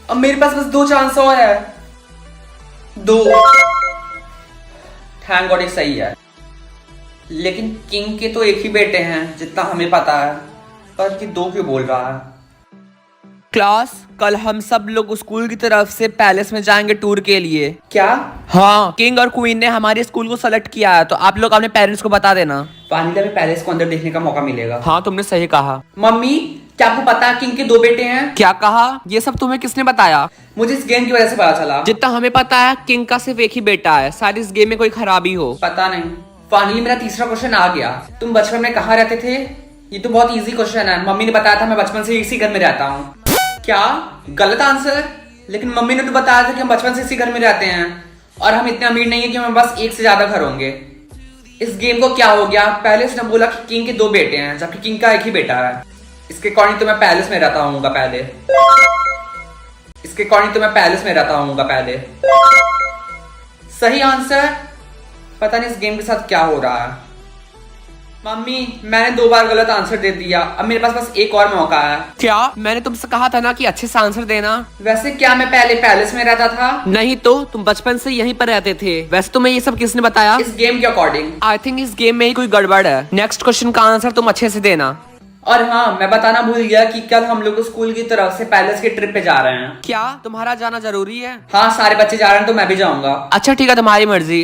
अब मेरे पास बस 2 चांस और है। 2। थैंक गॉड, एक सही है। लेकिन किंग के तो एक ही बेटे हैं जितना हमें पता है, पर कि 2 क्यों बोल रहा है? क्लास, कल हम सब लोग स्कूल की तरफ से पैलेस में जाएंगे टूर के लिए। क्या? हाँ, किंग और क्वीन ने हमारे स्कूल को सेलेक्ट किया है, तो आप लोग अपने पेरेंट्स को बता देना। फाइनली हमें पैलेस को अंदर देखने का मौका मिलेगा। हाँ, तुमने सही कहा। मम्मी, क्या आपको पता है किंग के 2 बेटे हैं? क्या कहा? ये सब तुम्हें किसने बताया? मुझे इस गेम की वजह से पता चला। जितना हमें पता है किंग का सिर्फ एक ही बेटा है, शायद इस गेम में कोई खराबी हो। पता नहीं। फाइनली मेरा तीसरा क्वेश्चन आ गया। तुम बचपन में कहाँ रहते थे? ये तो बहुत इजी क्वेश्चन है। मम्मी ने बताया था मैं बचपन से इसी घर में रहता हूँ। क्या? गलत आंसर। लेकिन मम्मी ने तो बताया था कि हम बचपन से इसी घर में रहते हैं और हम इतने अमीर नहीं है कि हमें बस एक से ज्यादा घर होंगे। इस गेम को क्या हो गया? पहले उसने बोला कि किंग के 2 बेटे हैं, जबकि किंग का एक ही बेटा है। इसके अकॉर्डिंग तो मैं पैलेस में रहता हूँ पहले। सही आंसर। पता नहीं इस गेम के साथ क्या हो रहा है। मम्मी, मैंने 2 बार गलत आंसर दे दिया। अब मेरे पास बस एक और मौका है। क्या? मैंने तुमसे कहा था ना कि अच्छे से आंसर देना। वैसे क्या मैं पहले पैलेस में रहता था? नहीं तो, तुम बचपन से यहीं पर रहते थे। वैसे तुम्हें ये सब किसने बताया? इस गेम के अकॉर्डिंग आई थिंक इस गेम में ही कोई गड़बड़ है। नेक्स्ट क्वेश्चन का आंसर तुम अच्छे से देना। और हाँ, मैं बताना भूल गया कि कल हम लोग स्कूल की तरफ से पैलेस के ट्रिप पे जा रहे हैं। क्या तुम्हारा जाना जरूरी है? हाँ, सारे बच्चे जा रहे हैं तो मैं भी जाऊंगा। अच्छा ठीक है, तुम्हारी मर्जी।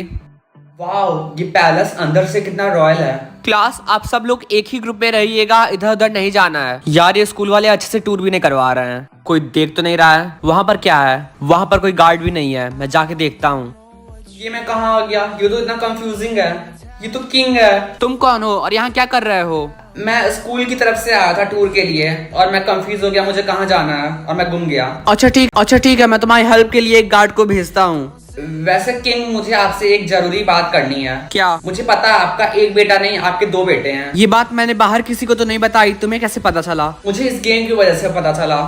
वाओ, ये पैलेस अंदर से कितना रॉयल है। क्लास, आप सब लोग एक ही ग्रुप में रहिएगा, इधर उधर नहीं जाना है। यार, ये स्कूल वाले अच्छे से टूर भी नहीं करवा रहे हैं। कोई देख तो नहीं रहा है? वहाँ पर क्या है? वहाँ पर कोई गार्ड भी नहीं है। मैं जाके देखता हूँ। ये मैं कहाँ आ गया? ये तो इतना कंफ्यूजिंग है। ये तो किंग है। तुम कौन हो और यहाँ क्या कर रहे हो? मैं स्कूल की तरफ से आया था टूर के लिए और मैं कंफ्यूज हो गया मुझे कहाँ जाना है और मैं गुम गया। अच्छा ठीक है, मैं तुम्हारी हेल्प के लिए एक गार्ड को भेजता हूँ। वैसे किंग, मुझे आपसे एक जरूरी बात करनी है। क्या? मुझे पता है आपका एक बेटा नहीं, आपके 2 बेटे हैं। ये बात मैंने बाहर किसी को तो नहीं बताई, तुम्हें कैसे पता चला? मुझे इस गेम की वजह से पता चला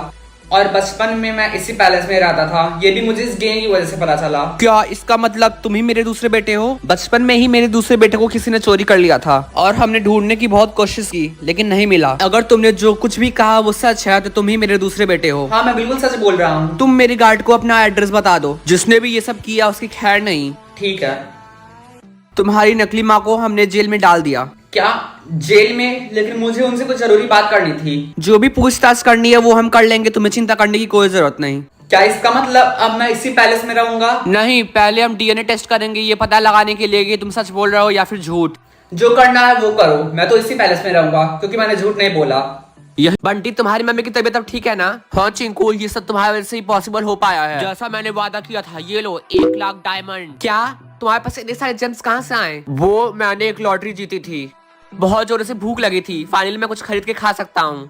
और बचपन में मैं इसी पैलेस में रहता था, ये भी मुझे इस गेम की वजह से पता चला। क्या इसका मतलब तुम ही मेरे दूसरे बेटे हो? बचपन में ही मेरे दूसरे बेटे को किसी ने चोरी कर लिया था और हमने ढूंढने की बहुत कोशिश की लेकिन नहीं मिला। अगर तुमने जो कुछ भी कहा वो सच है तो तुम ही मेरे दूसरे बेटे हो। हाँ, मैं बिल्कुल सच बोल रहा हूँ। तुम मेरे गार्ड को अपना एड्रेस बता दो। जिसने भी ये सब किया उसकी खैर नहीं। ठीक है। तुम्हारी नकली माँ को हमने जेल में डाल दिया। क्या? जेल में? लेकिन मुझे उनसे कुछ जरूरी बात करनी थी। जो भी पूछताछ करनी है वो हम कर लेंगे, तुम्हें चिंता करने की कोई जरूरत नहीं। क्या इसका मतलब अब मैं इसी पैलेस में रहूंगा? नहीं, पहले हम डीएनए टेस्ट करेंगे ये पता लगाने के लिए कि तुम सच बोल रहे हो या फिर झूठ। जो करना है वो करो, मैं तो इसी पैलेस में रहूंगा क्योंकि मैंने झूठ नहीं बोला। बंटी, तुम्हारी मम्मी की तबीयत अब ठीक है ना? हाँ चिंकू, ये सब तुम्हारी वजह से ही पॉसिबल हो पाया है। जैसा मैंने वादा किया था। ये लो 1 लाख डायमंड। क्या तुम्हारे पास इतने सारे जेम्स कहाँ से आए? वो मैंने एक लॉटरी जीती थी। बहुत जोर से भूख लगी थी, फाइनली मैं कुछ खरीद के खा सकता हूँ।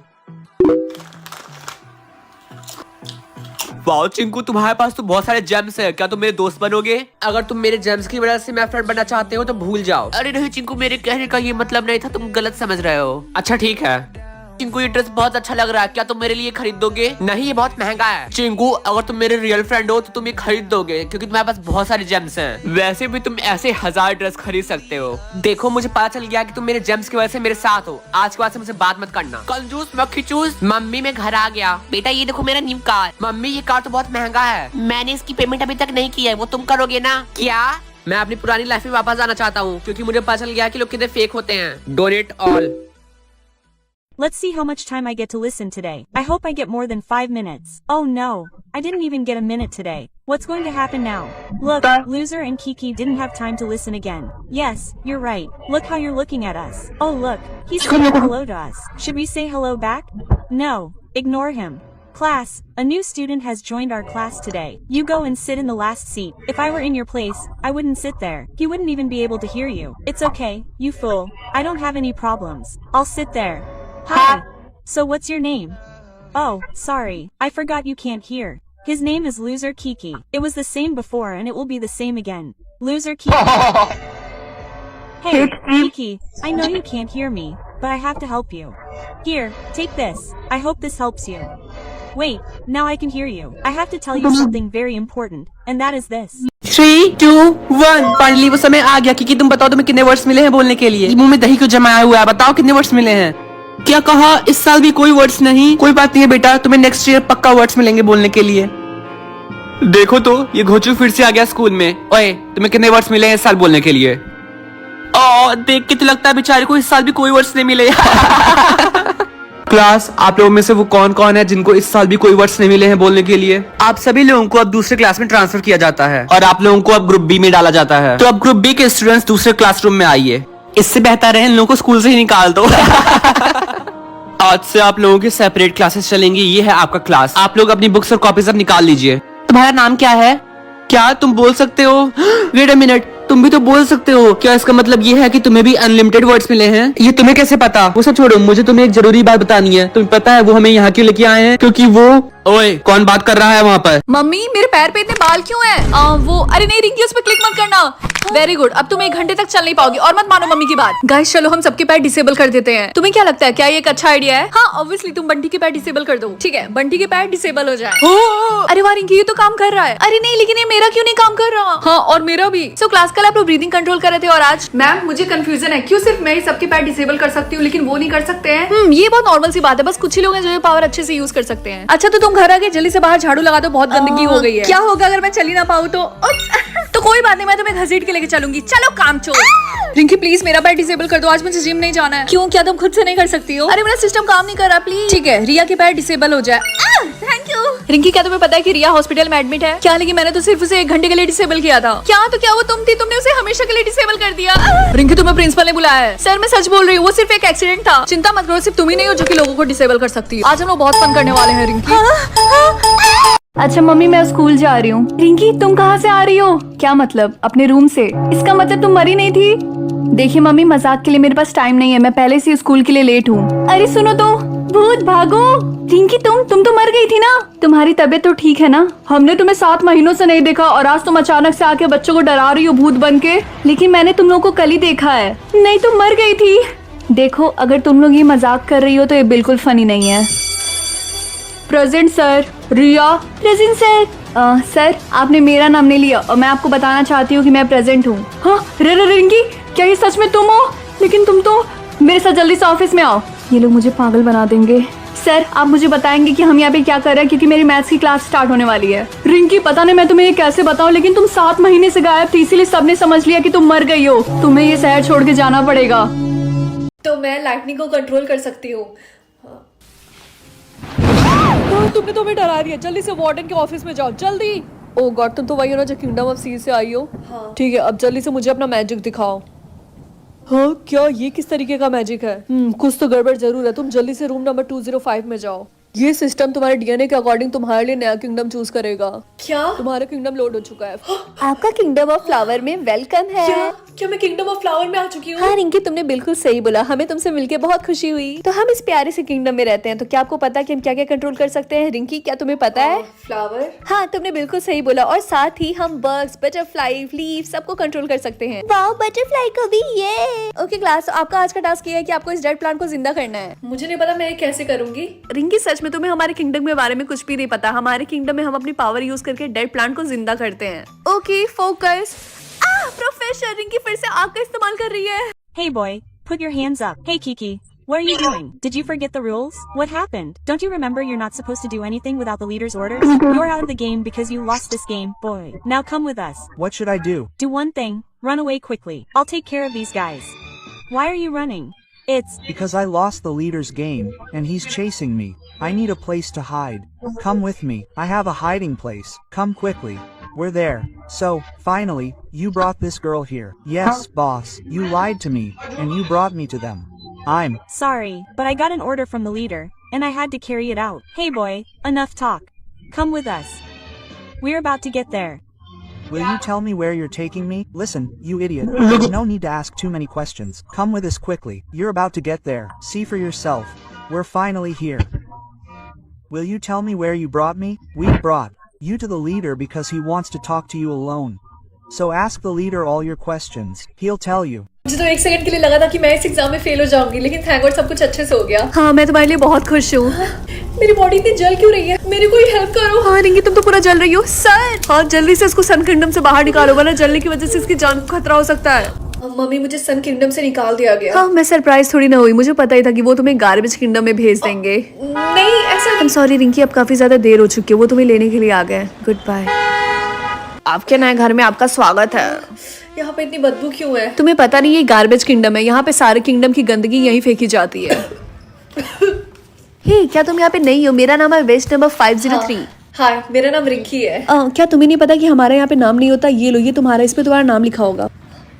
वाओ चिंकू, तुम्हारे पास तो बहुत सारे जेम्स है। क्या तुम मेरे दोस्त बनोगे? अगर तुम मेरे जेम्स की वजह से मेरा फ्रेंड बनना चाहते हो तो भूल जाओ। अरे नहीं चिंकू, मेरे कहने का ये मतलब नहीं था, तुम गलत समझ रहे हो। अच्छा ठीक है। चिंकू, ये ड्रेस बहुत अच्छा लग रहा है, क्या तुम मेरे लिए खरीद दोगे? नहीं, ये बहुत महंगा है। चिंकू, अगर तुम मेरे रियल फ्रेंड हो तो तुम ये खरीद दोगे क्योंकि तुम्हारे पास बहुत सारे जेम्स हैं। वैसे भी तुम ऐसे 1000 ड्रेस खरीद सकते हो। देखो, मुझे पता चल गया कि तुम मेरे जेम्स की वजह से मेरे साथ हो। आज के बाद से मुझसे बात मत करना। कंजूस मक्खी चूस। मम्मी, मैं घर आ गया। बेटा, ये देखो मेरा न्यू कार। मम्मी, ये कार तो बहुत महंगा है। मैंने इसकी पेमेंट अभी तक नहीं की है, वो तुम करोगे ना? क्या? मैं अपनी पुरानी लाइफ में वापस आना चाहता हूँ क्योंकि मुझे पता चल गया कि लोग कितने फेक होते हैं। Donate all. Let's see how much time I get to listen today. I hope I get more than 5 minutes. Oh no, I didn't even get a minute today. What's going to happen now? Look, Loser and Kiki didn't have time to listen again. Yes, you're right. Look how you're looking at us. Oh look, he's saying hello to us. Should we say hello back? No, ignore him. Class, a new student has joined our class today. You go and sit in the last seat. If I were in your place, I wouldn't sit there. He wouldn't even be able to hear you. It's okay, you fool. I don't have any problems. I'll sit there. Hi. So what's your name? Oh, sorry. I forgot you can't hear. His name is Loser Kiki. It was the same before and it will be the same again. Loser Kiki. Hey, Kiki, I know you can't hear me, but I have to help you. Here, take this. I hope this helps you. Wait, now I can hear you. I have to tell you something very important, and that is this. 3, 2, 1। Finally वो समय आ गया। Kiki, तुम बताओ तुम्हें कितने words मिले हैं बोलने के लिए? मुंह में दही क्यों जमाया हुआ है? बताओ कितने वर्ड्स मिले हैं? क्या कहा? इस साल भी कोई वर्ड्स नहीं? कोई बात नहीं है बेटा, तुम्हें नेक्स्ट ईयर पक्का वर्ड्स मिलेंगे बोलने के लिए। देखो तो ये घोचू फिर से आ गया स्कूल में। ओए, तुम्हें कितने वर्ड्स मिले हैं इस साल बोलने के लिए? देख के तो लगता है बेचारे को इस साल भी कोई वर्ड्स नहीं मिले। क्लास, आप लोगों में से वो कौन कौन है जिनको इस साल भी कोई वर्ड्स नहीं मिले हैं बोलने के लिए? आप सभी लोगों को अब दूसरे क्लास में ट्रांसफर किया जाता है और आप लोगों को अब ग्रुप बी में डाला जाता है। तो अब ग्रुप बी के स्टूडेंट्स दूसरे क्लासरूम में आइए। इससे बेहतर है इन लोगों को स्कूल से ही निकाल दो। आज से आप लोगों की सेपरेट क्लासेस चलेंगी। ये है आपका क्लास। आप लोग अपनी बुक्स और कॉपीज अब निकाल लीजिए। तुम्हारा नाम क्या है? क्या तुम बोल सकते हो? वेट अ मिनट, तुम भी तो बोल सकते हो। क्या इसका मतलब ये है कि तुम्हें भी अनलिमिटेड वर्ड्स मिले हैं? ये तुम्हें कैसे पता? वो सब छोड़ो, मुझे तुम्हें एक जरूरी बात बतानी है। तुम्हें पता है वो हमें यहाँ क्यों लेके आए हैं? क्योंकि वो... ओए, कौन बात कर रहा है वहाँ पर? मम्मी, मेरे पैर पे इतने बाल क्यों हैं? अरे नहीं रिंकी, उस पर क्लिक मत करना। वेरी गुड, अब तुम 1 घंटे तक चल नहीं पाओगी और मत मानो मम्मी की बात। गाइस चलो हम सबके पैर डिसेबल कर देते हैं। तुम्हें क्या लगता है, क्या ये एक अच्छा आइडिया है? हाँ ऑब्वियसली, तुम बंटी के पैर डिसेबल कर दो। ठीक है, बंटी के पैर डिसेबल हो जाए। अरे वाह रिंकी, ये तो काम कर रहा है। अरे नहीं, लेकिन ये मेरा क्यों नहीं काम कर रहा? हाँ और मेरा भी। सो क्लास कल आप लोग ब्रीदिंग कंट्रोल कर रहे थे और आज मैम मुझे कंफ्यूजन है, क्यों सिर्फ मैं ही सबके पैर डिसेबल कर सकती हूँ लेकिन वो नहीं कर सकते हैं? ये बहुत नॉर्मल सी बात है, बस कुछ ही लोग हैं जो ये पावर अच्छे से यूज कर सकते हैं। अच्छा तो तुम घर आके जल्दी से बाहर झाड़ू लगा दो, बहुत गंदगी हो गई है। क्या होगा अगर मैं चल ही ना पाऊँ तो कोई बात नहीं, मैं तुम्हें घसीट के लेके चलूंगी। चलो काम चोर। रिंकी प्लीज मेरा पैर डिसेबल कर दो, आज मुझे जिम नहीं जाना है। क्यों, क्या तुम खुद से नहीं कर सकती हो? अरे मेरा सिस्टम काम नहीं कर रहा, प्लीज। ठीक है, रिया के पैर डिसेबल हो जाए। Thank you. रिंकी, क्या तुम्हें पता है कि रिया हॉस्पिटल में एडमिट है? क्या, लेकिन मैंने तो सिर्फ उसे 1 घंटे के लिए डिसेबल किया था। क्या, तो क्या वो तुम थी? तुमने उसे हमेशा के लिए डिसेबल कर दिया। रिंकी, तुम्हें प्रिंसिपल ने बुलाया है। सर मैं सच बोल रही हूँ, वो सिर्फ एक एक्सीडेंट था। चिंता मत करो, सिर्फ तुम ही नहीं हो जो कि लोगों को डिसेबल कर सकती है। आज हम लोग बहुत फन करने वाले हैं रिंकी। अच्छा मम्मी, मैं स्कूल जा रही हूँ। रिंकी, तुम कहाँ से आ रही हो? क्या मतलब, अपने रूम से? इसका मतलब तुम मरी नहीं थी? देखिए मम्मी, मजाक के लिए मेरे पास टाइम नहीं है, मैं पहले से स्कूल के लिए लेट हूँ। अरे सुनो तो, भूत भागो। रिंकी तुम तो मर गई थी ना? तुम्हारी तबीयत तो ठीक है ना? हमने तुम्हें 7 महीनों से नहीं देखा और आज तुम अचानक से आके बच्चों को डरा रही हो भूत बन के। लेकिन मैंने तुम लोगों को कल ही देखा है। नहीं, तुम मर गई थी। देखो, अगर तुम लोग ये मजाक कर रही हो तो ये बिल्कुल फनी नहीं है। Present sir. Riya. Present sir. Sir आपने मेरा नाम नहीं लिया और मैं आपको बताना चाहती हूँ कि मैं प्रेजेंट हूँ। हाँ रिंकी, क्या ये सच में तुम हो? लेकिन तुम तो मेरे साथ जल्दी से ऑफिस में आओ, ये लोग मुझे पागल बना देंगे। सर आप मुझे बताएंगे कि हम यहाँ पे क्या कर रहे हैं, क्योंकि मेरी मैथ्स की क्लास स्टार्ट होने वाली है। रिंकी पता नहीं मैं तुम्हें ये कैसे बताऊँ, लेकिन तुम 7 महीने से गायब थी, इसीलिए सबने समझ लिया कि तुम मर गई हो। तुम्हें ये शहर छोड़ के जाना पड़ेगा। तो मैं लाइटनिंग को कंट्रोल कर सकती हूँ। तुमने तो हमें डरा दिया, जल्दी से वार्डन के ऑफिस में जाओ, जल्दी। ओ गॉड, तुम तो वही हो ना जो किंगडम ऑफ सी से आई हो? हाँ। ठीक है, अब जल्दी से मुझे अपना मैजिक दिखाओ। हाँ क्या, ये किस तरीके का मैजिक है? कुछ तो गड़बड़ जरूर है। तुम जल्दी से रूम नंबर 205 में जाओ। ये सिस्टम तुम्हारे डीएनए के अकॉर्डिंग तुम्हारे लिए नया किंगडम चूज करेगा। क्या? तुम्हारा किंगडम लोड हो चुका है। आपका किंगडम ऑफ फ्लावर में वेलकम है। क्या मैं किंगडम ऑफ फ्लावर में आ चुकी हूँ? हाँ रिंकी, तुमने बिल्कुल सही बोला, हमें तुमसे मिलके बहुत खुशी हुई। तो हम इस प्यारे से किंगडम में रहते हैं, तो क्या आपको पता है कि हम क्या क्या कंट्रोल कर सकते हैं? रिंकी, क्या तुम्हें पता है? फ्लावर। हाँ तुमने बिल्कुल सही बोला, और साथ ही हम बग्स, बटरफ्लाई, लीफ सबको कंट्रोल कर सकते हैं। वाओ, बटरफ्लाई को भी। ये ओके क्लास, आपका आज का टास्क ये है कि आपको इस डेड प्लांट को जिंदा करना है। मुझे नहीं पता मैं ये कैसे करूंगी। रिंकी सच में तुम्हें हमारे किंगडम के बारे में कुछ भी नहीं पता। हमारे किंगडम में हम अपनी पावर यूज करके डेड प्लांट को जिंदा करते हैं। Okay focus. प्रोफेसर, रिंकी फिर से आग का इस्तेमाल कर रही है। Hey boy, put your hands up. Hey Kiki, what are you doing? Did you forget the rules? What happened? Don't you remember you're not supposed to do anything without the leader's orders? You're out of the game because you lost this game, boy. Now come with us. What should I do? Do one thing, run away quickly. I'll take care of these guys. Why are you running? It's Because I lost the leader's game, and he's chasing me. I need a place to hide. Come with me. I have a hiding place. Come quickly. We're there. So, finally, you brought this girl here. Yes, boss, you lied to me, and you brought me to them. I'm sorry, but I got an order from the leader, and I had to carry it out. Hey boy, enough talk. Come with us. We're about to get there. Will you tell me where you're taking me? Listen, you idiot. There's no need to ask too many questions. Come with us quickly. You're about to get there. See for yourself. We're finally here. Will you tell me where you brought me? We brought you to the leader because he wants to talk to you alone. So ask the leader all your questions. He'll tell you. मुझे तो 1 second के लिए लगा था कि मैं इस exam में फेल हो जाऊंगी, लेकिन थैंक गॉड सब कुछ अच्छे से हो गया। हाँ मैं तुम्हारे लिए बहुत खुश हूँ। मेरी बॉडी इतनी जल क्यों रही है? मेरी कोई हेल्प करो। हाँ रिंकी, तुम तो पूरा जल रही हो। सर हाँ, जल्दी से इसको सन किंगडम से बाहर निकालो, वरना जलने की वजह से इसकी जान को खतरा हो सकता है। मम्मी, मुझे सन किंगडम से निकाल दिया गया। हाँ मैं सरप्राइज थोड़ी ना हुई, मुझे पता ही था कि वो तुम्हें गार्बेज किंगडम में भेज देंगे। नहीं ऐसा। सॉरी रिंकी, अब काफी ज्यादा देर हो चुकी है, वो तुम्हें लेने के लिए आ गए। Goodbye. आपके नए घर में आपका स्वागत है। यहाँ पे इतनी बदबू क्यों है? तुम्हें पता नहीं ये गार्बेज किंगडम है, यहाँ पे सारे किंगडम की गंदगी यहीं फेंकी जाती है। हे, क्या तुम यहाँ पे नहीं हो? मेरा नाम है वेस्ट नंबर 503। हाय, मेरा नाम रिंकी है। क्या तुम्हें नहीं पता कि हमारे यहाँ पे नाम नहीं होता? ये लो, ये तुम्हारा, इस पे तुम्हारा नाम लिखा होगा।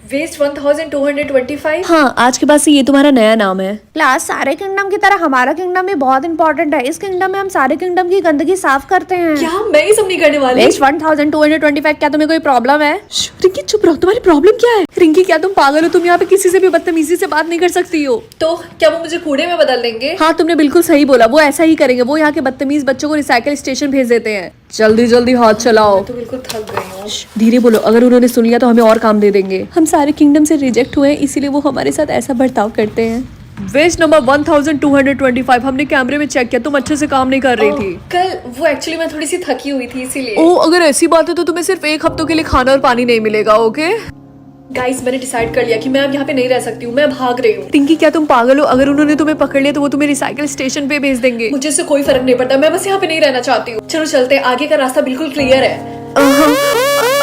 वेस्ट 1225। हाँ, आज के बाद से ये तुम्हारा नया नाम है। प्लस सारे किंगडम की तरह हमारा किंगडम भी बहुत इंपॉर्टेंट है। इस किंगडम में हम सारे किंगडम की गंदगी साफ करते हैं। क्या मैं ये सब नहीं करने वाली? वेस्ट 1225, क्या तुम्हें कोई प्रॉब्लम है? रिंकी चुप रहो, तुम्हारी प्रॉब्लम क्या है? रिंकी, क्या तुम पागल हो? तुम यहाँ पे किसी से भी बदतमीजी से बात नहीं कर सकती हो। तो क्या वो मुझे कूड़े में बदल देंगे? हाँ, तुमने बिल्कुल सही बोला, वो ऐसा ही करेंगे। वो यहाँ के बदतमीज बच्चों को रिसाइकिल स्टेशन भेज देते हैं। जल्दी जल्दी हाथ चलाओ। तो बिल्कुल थक गई हूँ। धीरे बोलो, अगर उन्होंने सुन लिया तो हमें और काम दे देंगे। हम सारे किंगडम से रिजेक्ट हुए हैं, इसीलिए वो हमारे साथ ऐसा बर्ताव करते हैं। वेस्ट नंबर 1225, हमने कैमरे में चेक किया, तुम अच्छे से काम नहीं कर रही थी। कल वो एक्चुअली मैं थोड़ी सी थकी हुई थी इसीलिए। ओ, अगर ऐसी बात है तो तुम्हें सिर्फ 1 हफ्तों के लिए खाना और पानी नहीं मिलेगा, ओके? गाइस, मैंने डिसाइड कर लिया कि मैं अब यहाँ पे नहीं रह सकती हूँ, मैं भाग रही हूँ। रिंकी, क्या तुम पागल हो? अगर उन्होंने तुम्हें पकड़ लिया तो वो तुम्हें रिसाइकिल स्टेशन पे भेज देंगे। मुझे इससे कोई फर्क नहीं पड़ता, मैं बस यहाँ पे नहीं रहना चाहती हूँ। चलो चलते हैं, आगे का रास्ता बिल्कुल क्लियर है।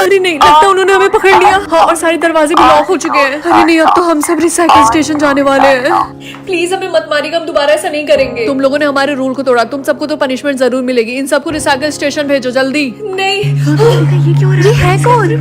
अरे नहीं, लगता उन्होंने हमें पकड़ लिया। हाँ, और सारे दरवाजे भी लॉक हो चुके हैं। अरे नहीं, अब तो हम सब रिसाइकिल स्टेशन जाने वाले हैं। प्लीज हमें मत मारिएगा, हम दोबारा ऐसा नहीं करेंगे। तुम लोगों ने हमारे रूल को तोड़ा, तुम सबको तो पनिशमेंट जरूर मिलेगी। इन सबको रिसाइकिल स्टेशन भेजो जल्दी। नहीं। ये है कौन?